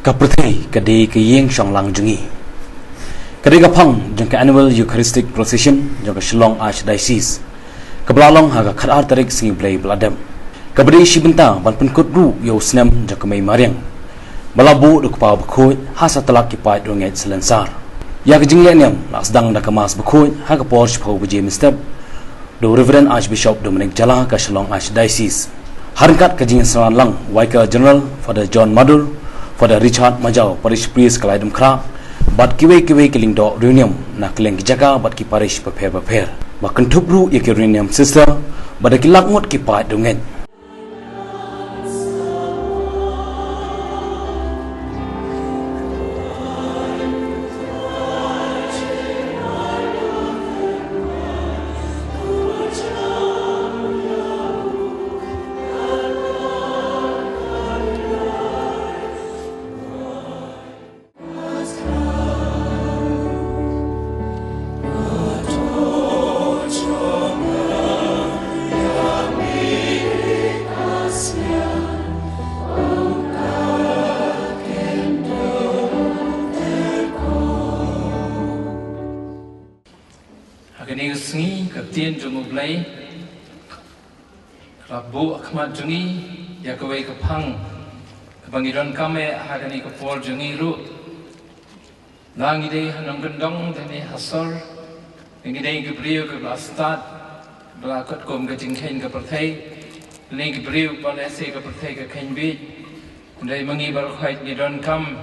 Kaprathai kadi kayeng Shillong jungi. Kadi kapang jang ka annual Eucharistic Procession jang ka Shillong Archdiocese. Kabelalong haga kharar tarik singi blai beladam. Kabadi shibenta ban penkut ru yo senam jang ka mai mariang. Balabu du kapa bekoi hasa telak kipai donget selensar. Ya ka jinglen yang nak sedang dak kemas bekoi haga porch pau beje mistep. Do Reverend Archbishop Dominic Jala ka Shillong Archdiocese. Harkat ka jing seran lang Vicar General Father John Madur Father Richard Majau parish priest kalaidum kra bat kiwe kiling do reunion na keleng kijaka bat ki parish paper ba kentubru ye ki reunion sister bada ki lakmut ki pa dongen Agani sengi kapten Jong blai rabu akhmat jungi ya kawai kapang kapangiran kame agani kapol jungi ru langi dei hanang gendong deni hasor ngi dei gibriu ke blastat blakot kom ke jingkhen ke perthai ni gibriu palese ke perthai ke khenbi dei mangi bar khait ni don kam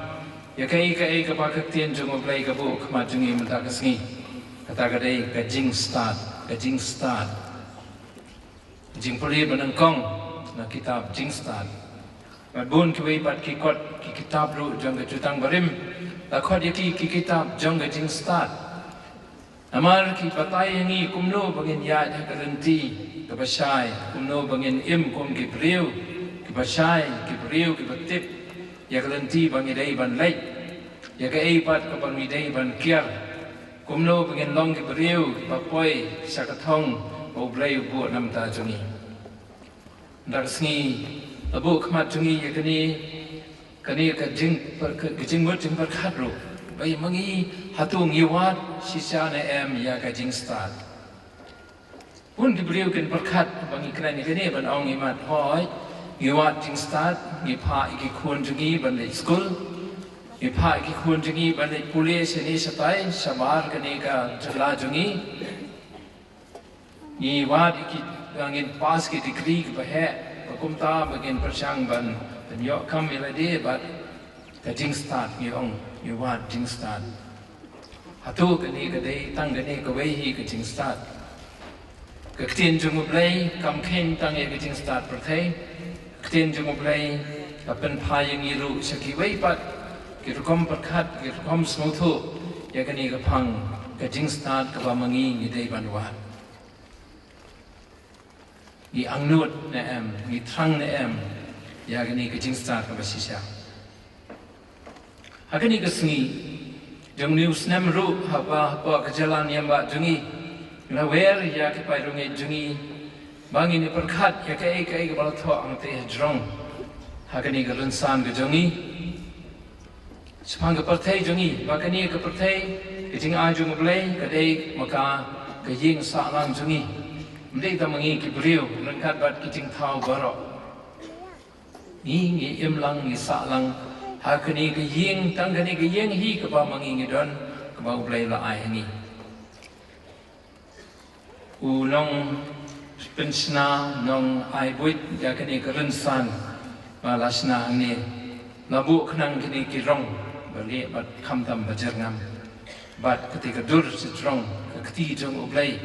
ya kai ke pakatien Jong blai ka bu akhmat jungi mata ke sengi kata kadai kajing start jing poli benangkong na kitab jing start badbun kiwei pat kikot ki kitab ru jong ke jutang barim lakhot ki kitab jong ke jing start amar ki patai ngi kumno bangin ya garanti ke basai kumno bangin im kum ki priu ki basai ki priu ki batip ya garanti bangi dai ban lai ya ke ei pat ke bangi dai ban kiar kumno pengen long ke beriu bapoi sakatong au blai bu nam ta jungi dar sengi abu khmat jungi ye kani ka jing mut jing berkhat ru bai mangi hatung yiwat sisa na em ya ka jing start pun ke beriu ken berkhat bangi kani ban ong imat hoi yiwat jing start ngi pha iki khun jungi ban le school ipa ki khun jungi balik pulis ini satai sabar kani ka jala jungi ni wad ki angin pas ki degree ki bahe kumta bagin persang ban yo kam ilade bat ka jing start ni ong ni wad jing start hatu kani ka dei tang kani ka wei hi ka jing start ka tin jungu blai kam khen tang ye ka jing start perthai tin jungu blai ka pen pha yang iru saki wei pat kirukom perkhat kirukom smuthu ya kani kapang kajing start ka mangi ni dei banwa ni angnut na em ni thang na em ya kani kajing start ka basisha hakani kasngi jong news nam ru hapa ka jalan yamba jungi la wer ya ki pai rungi jungi bangi ni perkhat ya kai ka bal tho ang te jrong hakani ka runsan ka jungi sepang ke perthai jungi bakani ke perthai kejing ajung blai kadai maka kejing salang jungi mdei tamangi ki beriu rengkat bat kejing thau barok ni imlang ni salang hakani kejing tangkani kejing hi ke ba mangi ngidon ke ba blai la ai ni ulong pensna nong ai buit ya kani kerensan malasna ni labu khnang kini kirong balik bat khamtam bajarngam bat ketika dur setrong keti jong ublai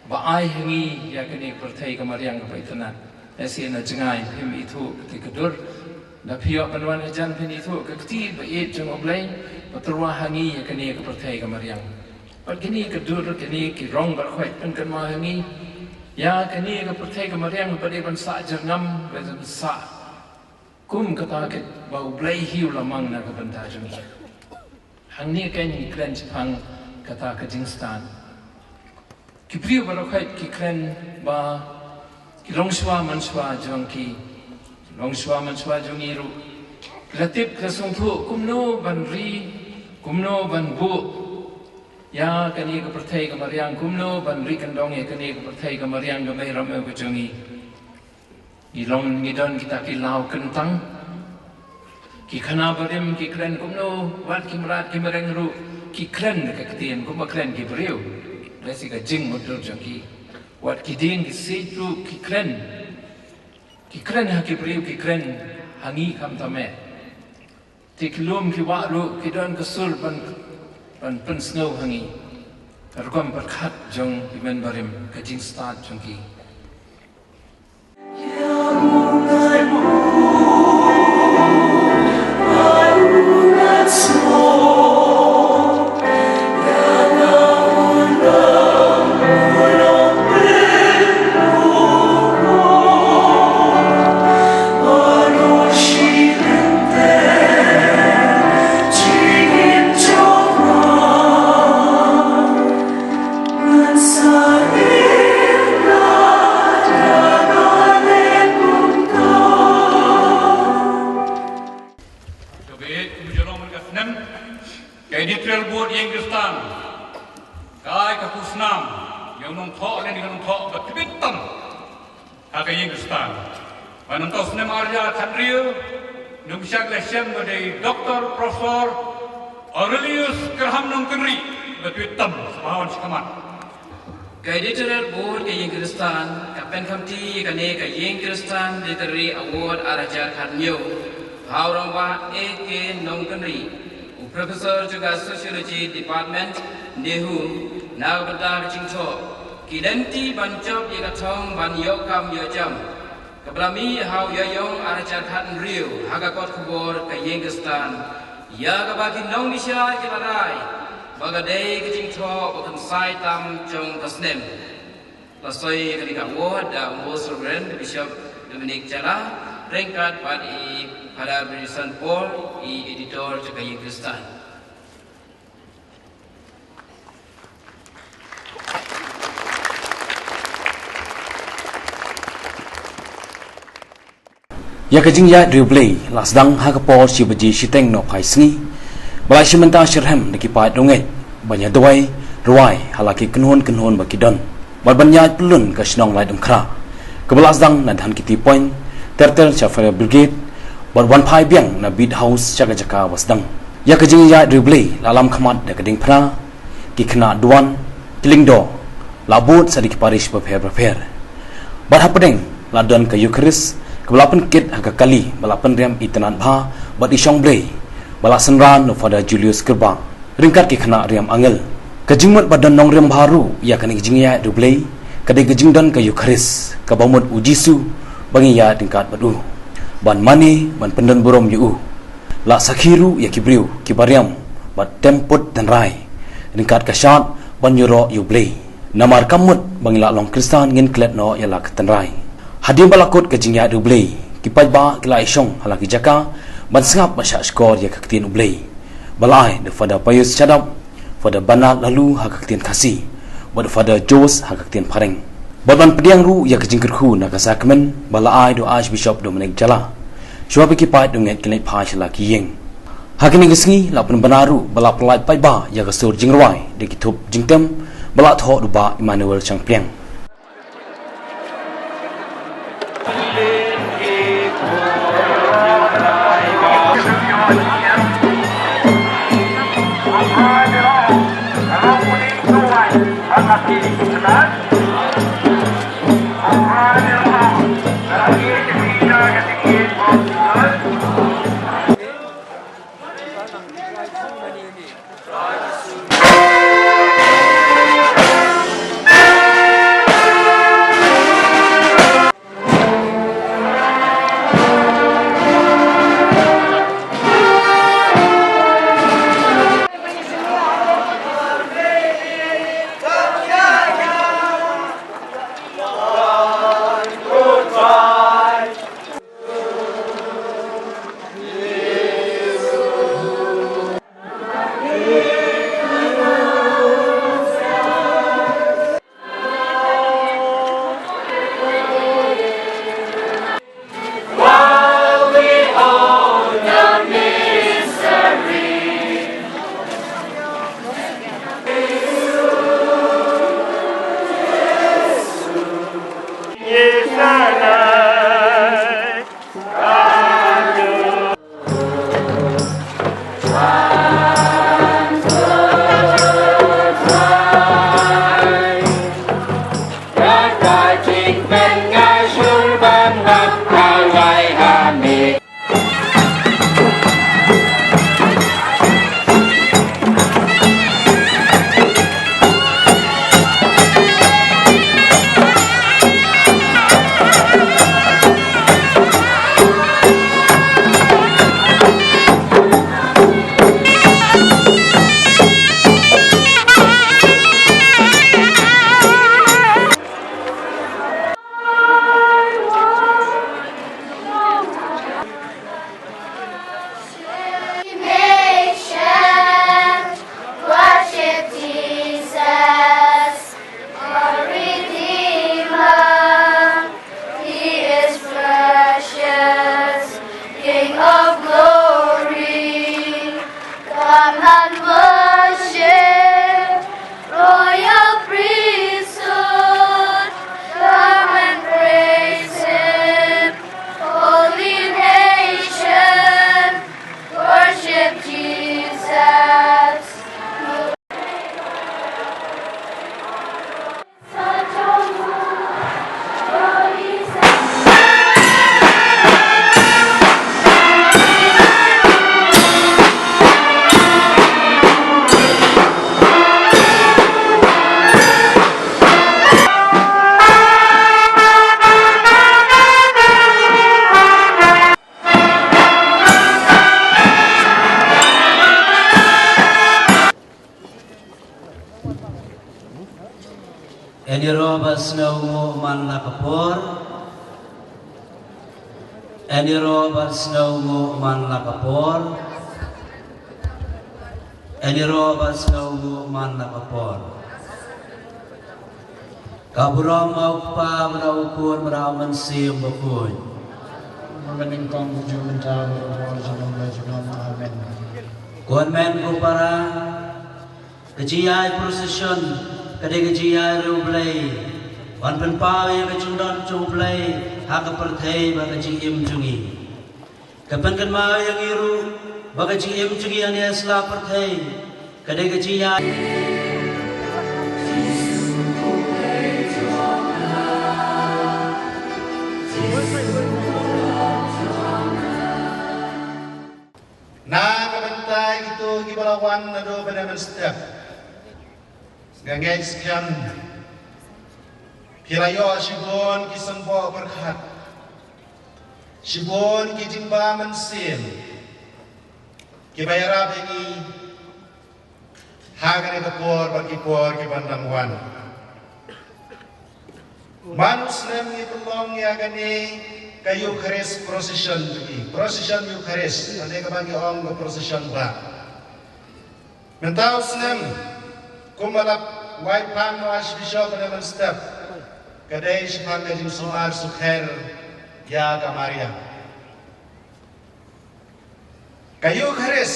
ba ai hangi ya kini perthai kamariang paitana asiana jengai phim itu ketika dur da phio banwan ajan phin itu keti ba e jong ublai patrwa hangi ya kini perthai kamariang bat kini kedur kini kirong bar khoi pen kanma hangi ya kini perthai kamariang pade ban sa jarngam ban sa kum kata ke bau blai hiu lamang na ka banta jungi hang ni kan ni klan chang kata ka jingstan ki priu ba rokhait ki klan ba ki longshwa manswa jong ki Long Shwa Man Shwa Jungiru Latip kesungtu kumno banri kumno banbu ya kani ke perthai ke mariang kumno banri kandong ya kani ke perthai ke mariang ke mai ramai ke jongi ilong ngidon kita ki lau kentang ki khana barim ki kren kumno wat ki merat ki mereng ru ki kren ke ketien kuma kren ki beriu lesi ka jing motor jongi wat ki ding ki seju ki kren ha ki beriu ki kren hangi kam tame tiklum ki waru ki don kesul pan snow hangi kargom berkat jong imen barim ke jing start jongi Editorial board yang Kristan, kai kapusnam yang nongthok dan dengan nongthok bertibitam, agak yang Kristan. Menonton sinema Arya Tandrio, numsyak lesem dari Dr. Profesor Aurelius Graham Nongkenri bertibitam sebahawan sekamat. Editorial board yang Kristan, kapen kamti kane yang Kristan diteri award Arya Tandrio, Hauramba A.K. Nongkenri. Profesor juga Sociology Department Nehu Nagada Jingcho Kidenti Banjop Yagathong Ban Yokam Yojam Kablami Hau Yayong Arachat Hatan Rio Hagakot Kubor Kayengistan Yagabaki Nong Nisha Kilarai Bagadei Jingcho Bakan Sai Tam Jong Kasnem Lasoi Kadika Ward Most Reverend Bishop Dominic Jala Rengkat pada barisan Paul editor juga yang Kristan. Ya kajing ya replay lasdang hakapor si baji siteng no pai singi balai simenta sirhem dikipat dongai banyak dawai ruai halaki kenhon baki don balbanya pelun ke sinong lai dengkra kebelasdang nadhan kiti point tertel Fire Brigade berwan pai biang na beat house jaga wasdang ya kajing ya replay lalam khamat da kading phra ki khna duan kilingdo labut sadik parish berper barhapadeng ladon ke Eucharis kebelapan kit agak kali balapan rem itanan bha bat isong blay balasan ran no Father Julius Gerbang ringkat ki khna rem angel kajingmut badan nong rem baru ya kani kajing ya replay kadai kajing dan ke Eucharis kabamut ujisu bangi ya tingkat badu ban mani ban pendan burom yu la sakhiru ya kibriu kibariam bat temput dan rai ringkat kasyat ban yuro yu blay namar kamut bangi la long Kristan ngin klet no ya la keten rai hadim balakut kajing ya dublay kipai ba kila isong halaki jaka ban sengap masya skor ya kaktin ublay balai de fada payus cadap fada banat lalu hakaktin kasih bad fada jos hakaktin pareng badan pediang ru ya kajing kerhu nak sakmen balai do Archbishop Dominic Jala suapi kipai donget kilet phach laki yeng hakini gesngi la pen banaru bala pelai pai ba ya kasur jingrawai de kitup jingtem bala tho duba Emmanuel Changpliang Enirobas na umuman na kapor. Enirobas na umuman na kapor. Enirobas na umuman na kapor. Kaburam au pa beraukur beraman siam bakun. Meningkong jumental berwajibam lajibam amen. Kuan men ko para kejiyai procession kadai kejiyai rublay. Wan penpawi kejundon cublay hak perthai bagaji im jungi. Kapan kan mau yang iru bagaji im jungi ane asla perthai kadai kejiyai. Na kabantay itu gibalawan na do benaman step. Gangay sekian Pirayo shibon kisambo berkat. Shibon kijimba mansim. Kibayarab ini hagane kapor bagi por kibandangwan. Manuslim itulong yagani kayu keris procession juga, procession yu keris, ane kabagi ong ke procession ba. Mentau senem, kumalap white pan wash bishop ane step, kadai shpang kajim sumar sukher ya kamaria. Kayu keris,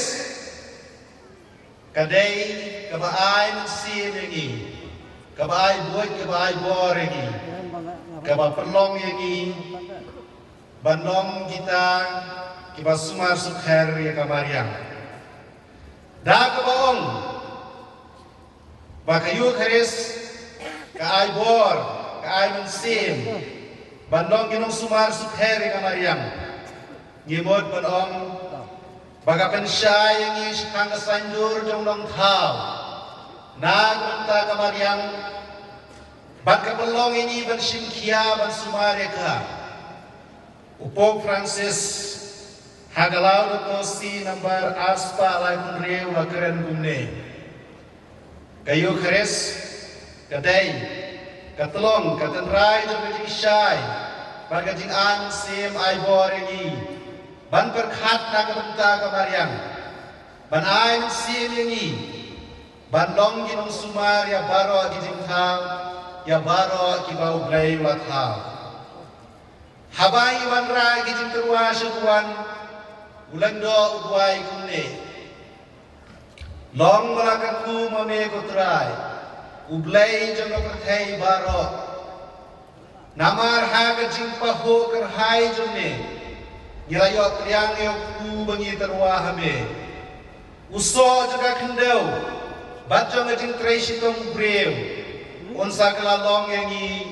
kadai kabaai nasi lagi, kabaai buat kabaai bor lagi, kabaai perlong lagi. Bandong kita kiba sumar sukher ya kamariang. Da kabaong bakayu keris ka ay bor ka ay mensim bandong ginong sumar sukher ya kamariang. Ngimod bandong baga pensyay yang ish kang sandur jong long thao. Nagunta kamariang baka belong ini ban simkia ban sumar ya ka. Upok Francis hagalau do si number aspa lai kunreu la keren gumne. Kayu keris kadai katlong katenrai do bejing syai bagajing an sim ai boregi ban perkhat na kabenta kamariang ban ai sim ini ban long ginong sumar ya baro gijing thau ya baro kibau blai wa thau. Habai wan rai gijing terwa syukuan ulang do ubuai kumne. Long malakaku mame kutrai ublai jangga perthai baro Namar haga jing paho ker hai jone. Gilayok liang yok ku bangi terwa hame. Uso juga kendau. Bajong jing tracy tong breu. Unsa kelalong yang i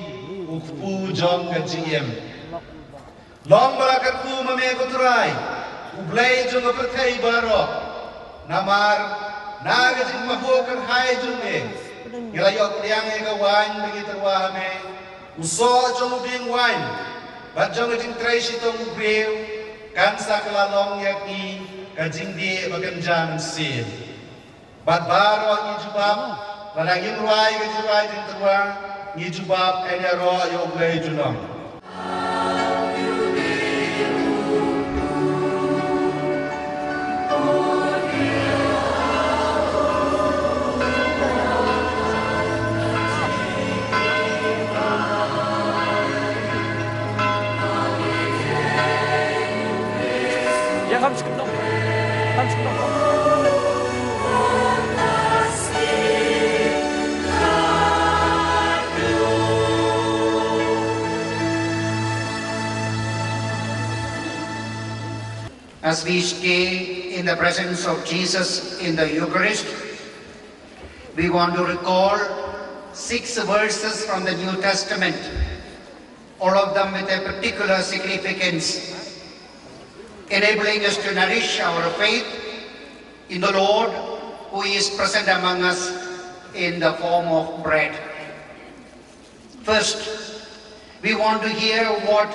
ukpu jong kajiem. Long barakat ku mame kutrai. Ublay jong perthai barok. Namar naga jing paho ker hai jone. Gilayok liang yok wan bangi terwa hame. Uso jong bing wan. Bajong jing tracy tong breu. Kan sakalalong yaki kajing di baganjan sin. Bat baro ni jubab, balangin ruai ke jurai jing terwa ni jubab enero yoglay junong. As we stay in the presence of Jesus in the Eucharist, we want to recall 6 verses from the New Testament, all of them with a particular significance, enabling us to nourish our faith in the Lord who is present among us in the form of bread. First, we want to hear what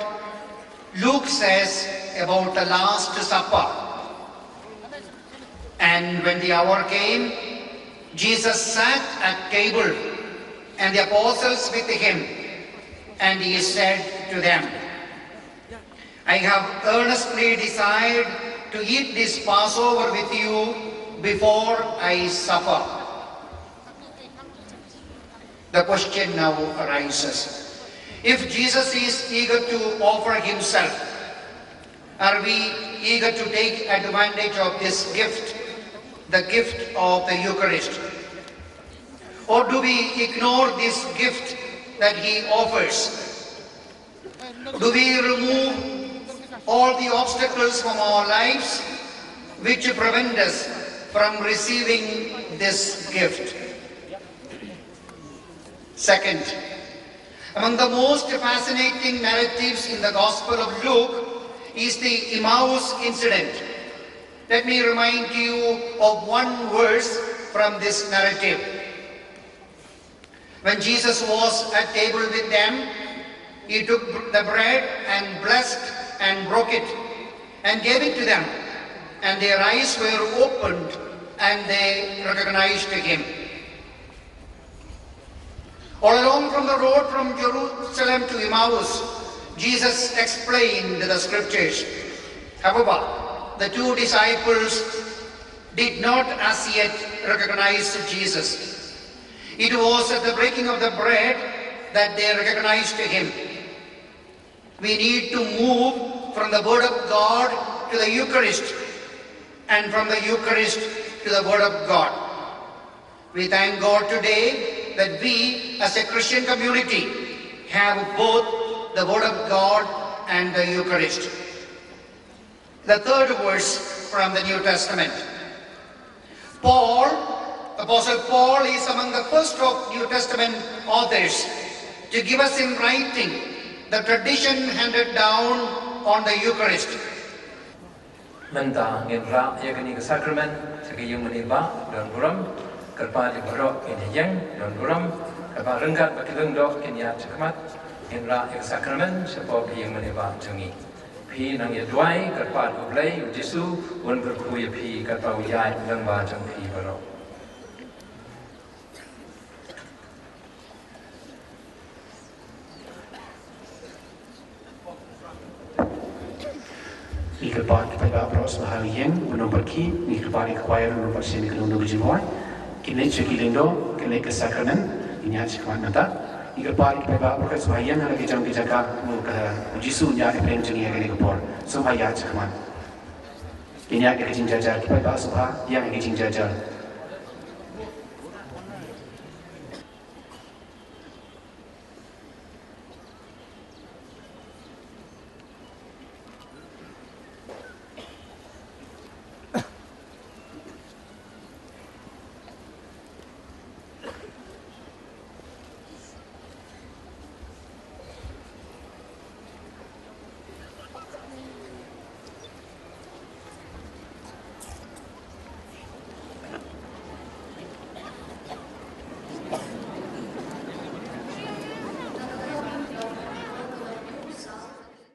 Luke says about the Last Supper. And when the hour came, Jesus sat at table and the apostles with him, and he said to them, I have earnestly desired to eat this Passover with you before I suffer. The question now arises. If Jesus is eager to offer himself, are we eager to take advantage of this gift, the gift of the Eucharist? Or do we ignore this gift that he offers? Do we remove all the obstacles from our lives which prevent us from receiving this gift? Second, among the most fascinating narratives in the Gospel of Luke is the Emmaus incident. Let me remind you of one verse from this narrative. When Jesus was at table with them, he took the bread and blessed and broke it and gave it to them, and their eyes were opened and they recognized him. All along from the road from Jerusalem to Emmaus, Jesus explained the scriptures. However, the 2 disciples did not as yet recognize Jesus. It was at the breaking of the bread that they recognized him. We need to move from the Word of God to the Eucharist, and from the Eucharist to the Word of God. We thank God today that we as a Christian community have both the Word of God and the Eucharist. The third verse from the New Testament. Apostle Paul is among the first of New Testament authors to give us in writing the tradition handed down on the Eucharist. Menta ngira yakni ke sacrament sekayang meniba dan buram kerpa di barok ini yang dan buram kerpa renggat bagi rengdok kini cekmat ngira ke sacrament sebab yang meniba jungi pi nang ya duai kerpa ublay Yesu wan berkuy pi kerpa uyai lengba jung pi barok. Ni kebat pada pros bahagian menumpak ki ni kebat choir menumpak sini kena untuk jemoi kini cekilindo kini kesakramen ini aja kawan nata ni kebat pada pros bahagian lagi jam dijaga muka Yesus nya epeng jengi kini kepor semua ya aja kawan ini agak kecing jajar pada subha yang agak kecing jajar